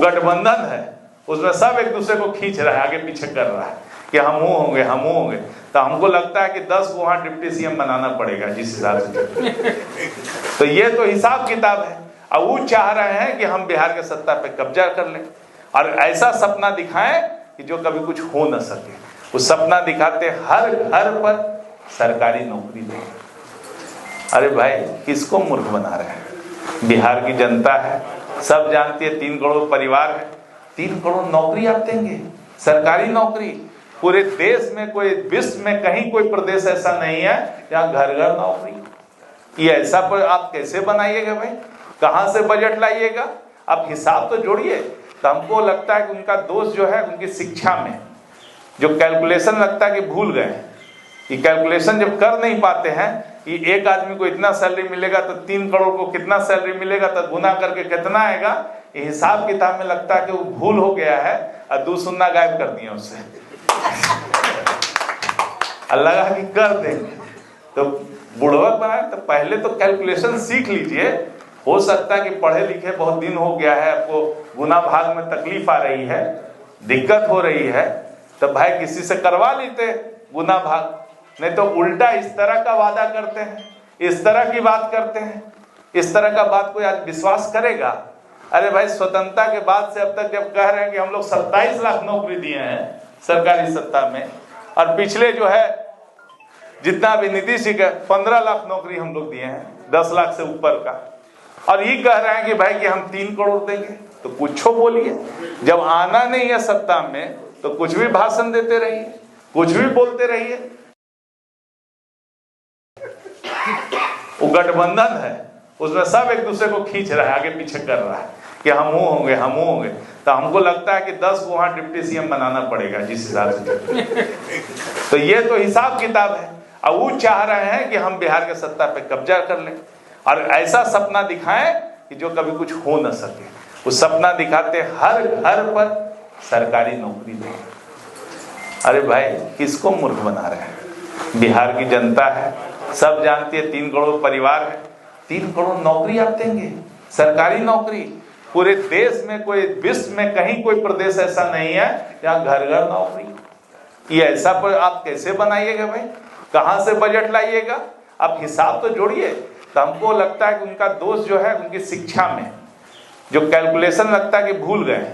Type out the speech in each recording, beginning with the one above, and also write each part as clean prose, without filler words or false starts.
गठबंधन है, उसमें सब एक दूसरे को खींच रहा है, आगे पीछे कर रहा है कि हम वो होंगे हम वो होंगे। तो हमको लगता है कि 10 को वहां डिप्टी सीएम बनाना पड़ेगा जिस हिसाब से। तो ये तो हिसाब किताब है। अब वो चाह रहे हैं कि हम बिहार के सत्ता पे कब्जा कर लें और ऐसा सपना दिखाएं कि जो कभी कुछ हो न सके। वो सपना दिखाते हर घर पर सरकारी नौकरी दें। अरे भाई, किसको मूर्ख बना रहे हैं? बिहार की जनता है, सब जानती है, 3 करोड़ परिवार है, 3 करोड़ नौकरी आप देंगे, सरकारी नौकरी। पूरे देश में, कोई विश्व में कहीं कोई प्रदेश ऐसा नहीं है जहां घर घर नौकरी। ये ऐसा पर आप कैसे बनाइएगा भाई? कहां से बजट लाइएगा? आप हिसाब तो जोड़िए। तो हमको लगता है कि उनका दोष जो है उनकी शिक्षा में, जो कैलकुलेशन लगता है कि भूल गए। ये कैलकुलेशन जब कर नहीं पाते हैं कि एक आदमी को इतना सैलरी मिलेगा तो 3 करोड़ को कितना सैलरी मिलेगा, तो गुना करके कितना आएगा, ये हिसाब किताब में लगता है कि वो भूल हो गया है और 2 शून्य गायब कर दिया उससे। लगा कि कर देंगे तो बुढ़वक बनाए। तो पहले तो कैलकुलेशन सीख लीजिए। हो सकता है कि पढ़े लिखे बहुत दिन हो गया है, आपको गुना भाग में तकलीफ आ रही है, दिक्कत हो रही है, तो भाई किसी से करवा लेते गुना भाग। नहीं तो उल्टा इस तरह का वादा करते हैं, इस तरह की बात करते हैं, इस तरह का बात कोई आज विश्वास करेगा? अरे भाई, स्वतंत्रता के बाद से अब तक जब कह रहे हैं कि हम लोग 27 लाख नौकरी दिए हैं सरकारी सत्ता में, और पिछले जो है जितना भी नीतीश जी का 15 लाख नौकरी हम लोग दिए हैं, 10 लाख से ऊपर का, और ये कह रहे हैं कि भाई कि हम 3 करोड़ देंगे। तो कुछ बोलिए, जब आना नहीं है सत्ता में तो कुछ भी भाषण देते रहिए, कुछ भी बोलते रहिए। वो गठबंधन है, उसमें सब एक दूसरे को खींच रहा है, आगे पीछे कर रहा है कि हम वो होंगे हम वो होंगे। तो हमको लगता है कि 10 को वहां डिप्टी सीएम बनाना पड़ेगा जिस हिसाब से। तो ये तो हिसाब किताब है। अब वो चाह रहे हैं कि हम बिहार के सत्ता पे कब्जा कर लें और ऐसा सपना दिखाएं कि जो कभी कुछ हो न सके। वो सपना दिखाते हर घर पर सरकारी नौकरी दें। अरे भाई, किसको मूर्ख बना रहे हैं? बिहार की जनता है, सब जानती है, 3 करोड़ परिवार है, 3 करोड़ नौकरी आप देंगे, सरकारी नौकरी। पूरे देश में, कोई विश्व में कहीं कोई प्रदेश ऐसा नहीं है जहां घर घर नौकरी। ये ऐसा पर आप कैसे बनाइएगा भाई? कहां से बजट लाइएगा? आप हिसाब तो जोड़िए। तो हमको लगता है कि उनका दोष जो है उनकी शिक्षा में, जो कैलकुलेशन लगता है कि भूल गए।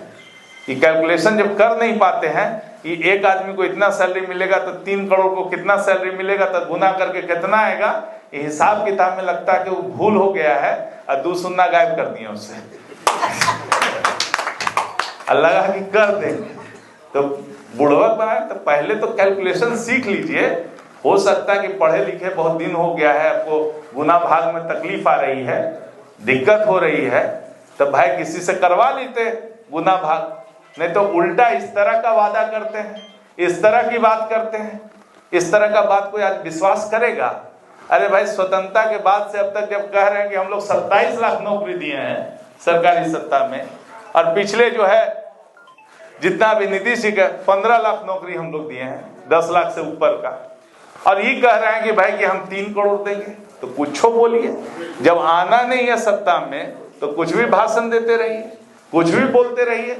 ये कैलकुलेशन जब कर नहीं पाते हैं कि एक आदमी को इतना सैलरी मिलेगा तो 3 करोड़ को कितना सैलरी मिलेगा, तो गुना करके कितना आएगा, ये हिसाब किताब में लगता है कि वो भूल हो गया है और 2 शून्य गायब कर दिया उससे। लगा कि कर देंगे तो बुढ़वक बनाए। तो पहले तो कैलकुलेशन सीख लीजिए। हो सकता है कि पढ़े लिखे बहुत दिन हो गया है, आपको गुना भाग में तकलीफ आ रही है, दिक्कत हो रही है, तो भाई किसी से करवा लेते गुना भाग। नहीं तो उल्टा इस तरह का वादा करते हैं, इस तरह की बात करते हैं, इस तरह का बात कोई आज विश्वास करेगा? अरे भाई, स्वतंत्रता के बाद से अब तक जब कह रहे हैं कि हम लोग 27 लाख नौकरी दिए हैं सरकारी सत्ता में, और पिछले जो है जितना भी नीतीश जी का 15 लाख नौकरी हम लोग दिए हैं, 10 लाख से ऊपर का, और ये कह रहे हैं कि भाई कि हम 3 करोड़ देंगे। तो कुछ बोलिए, जब आना नहीं है सत्ता में तो कुछ भी भाषण देते रहिए, कुछ भी बोलते रहिए।